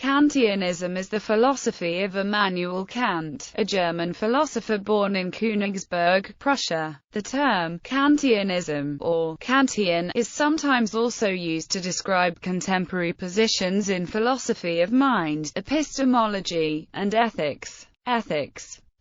Kantianism is the philosophy of Immanuel Kant, a German philosopher born in Königsberg, Prussia. The term Kantianism, or Kantian, is sometimes also used to describe contemporary positions in philosophy of mind, epistemology, and ethics.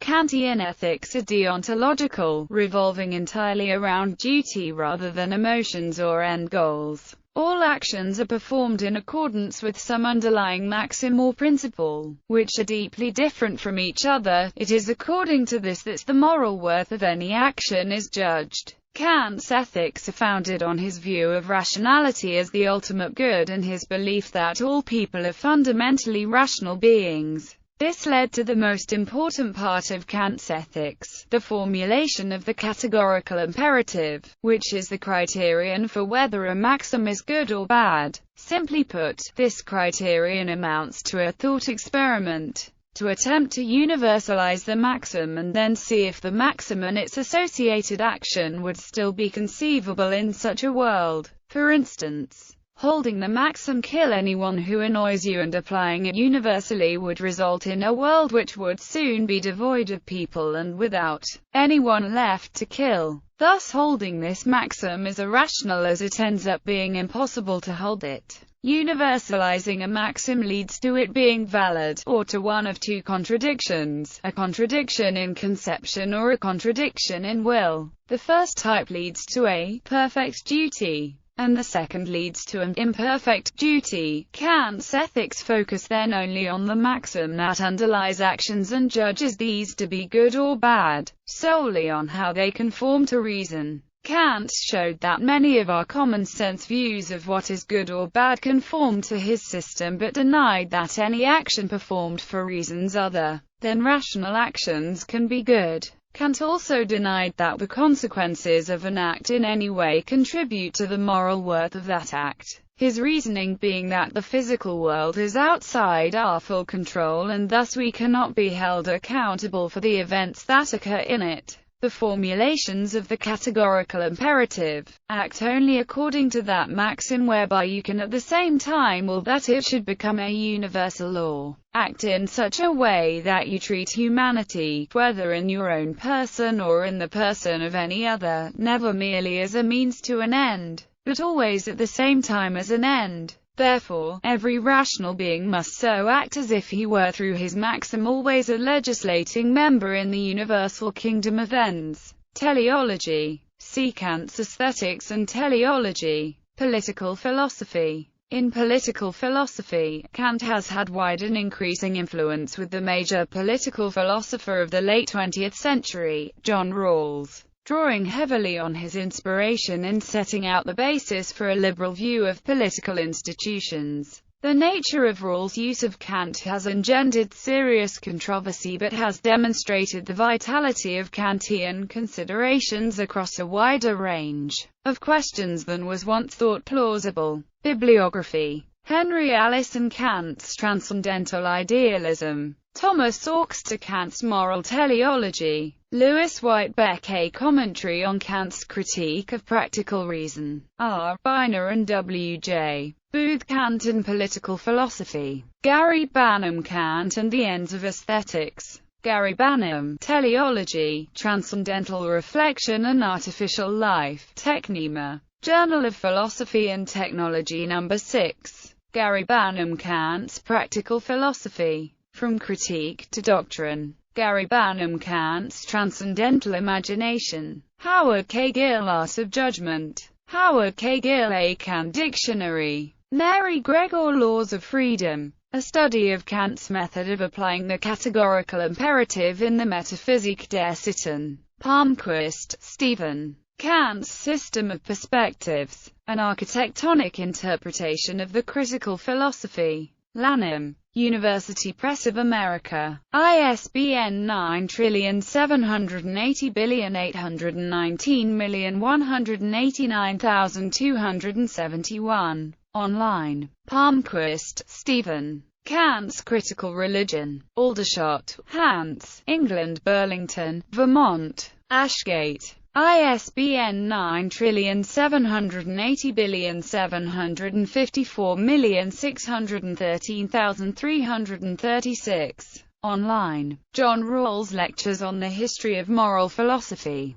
Kantian ethics are deontological, revolving entirely around duty rather than emotions or end goals. All actions are performed in accordance with some underlying maxim or principle, which are deeply different from each other. It is according to this that the moral worth of any action is judged. Kant's ethics are founded on his view of rationality as the ultimate good and his belief that all people are fundamentally rational beings. This led to the most important part of Kant's ethics, the formulation of the categorical imperative, which is the criterion for whether a maxim is good or bad. Simply put, this criterion amounts to a thought experiment, to attempt to universalize the maxim and then see if the maxim and its associated action would still be conceivable in such a world. For instance, holding the maxim "kill anyone who annoys you" and applying it universally would result in a world which would soon be devoid of people and without anyone left to kill. Thus, holding this maxim is irrational as it ends up being impossible to hold it. Universalizing a maxim leads to it being valid, or to one of two contradictions: a contradiction in conception or a contradiction in will. The first type leads to a perfect duty, and the second leads to an imperfect duty. Kant's ethics focus then only on the maxim that underlies actions and judges these to be good or bad, solely on how they conform to reason. Kant showed that many of our common-sense views of what is good or bad conform to his system, but denied that any action performed for reasons other than rational actions can be good. Kant also denied that the consequences of an act in any way contribute to the moral worth of that act, his reasoning being that the physical world is outside our full control and thus we cannot be held accountable for the events that occur in it. The formulations of the categorical imperative act only according to that maxim, whereby you can at the same time will that it should become a universal law. Act in such a way that you treat humanity, whether in your own person or in the person of any other, never merely as a means to an end, but always at the same time as an end. Therefore, every rational being must so act as if he were, through his maxim, always a legislating member in the universal kingdom of ends. Teleology. See Kant's Aesthetics and Teleology. Political philosophy. In political philosophy, Kant has had wide and increasing influence, with the major political philosopher of the late 20th century, John Rawls, drawing heavily on his inspiration in setting out the basis for a liberal view of political institutions. The nature of Rawls' use of Kant has engendered serious controversy, but has demonstrated the vitality of Kantian considerations across a wider range of questions than was once thought plausible. Bibliography. Henry Allison, Kant's Transcendental Idealism. Thomas Auxter, Kant's Moral Teleology. Lewis White Beck, A Commentary on Kant's Critique of Practical Reason. R. Biner and W. J. Booth, Kant and Political Philosophy. Gary Banham, Kant and the Ends of Aesthetics. Gary Banham, Teleology, Transcendental Reflection and Artificial Life. Technema. Journal of Philosophy and Technology No. 6. Gary Banham, Kant's Practical Philosophy. From Critique to Doctrine. Gary Banham, Kant's Transcendental Imagination. Howard K. Gill, Art of Judgment. Howard K. Gill, A Kant Dictionary. Mary Gregor, Laws of Freedom. A study of Kant's method of applying the categorical imperative in the Metaphysik der Sitten. Palmquist, Stephen. Kant's System of Perspectives. An Architectonic Interpretation of the Critical Philosophy. Lanham. University Press of America. ISBN 9780819189271. Online. Palmquist, Stephen. Kant's Critical Religion. Aldershot, Hants, England, Burlington, Vermont. Ashgate. ISBN 9780754613336. Online. John Rawls Lectures on the History of Moral Philosophy.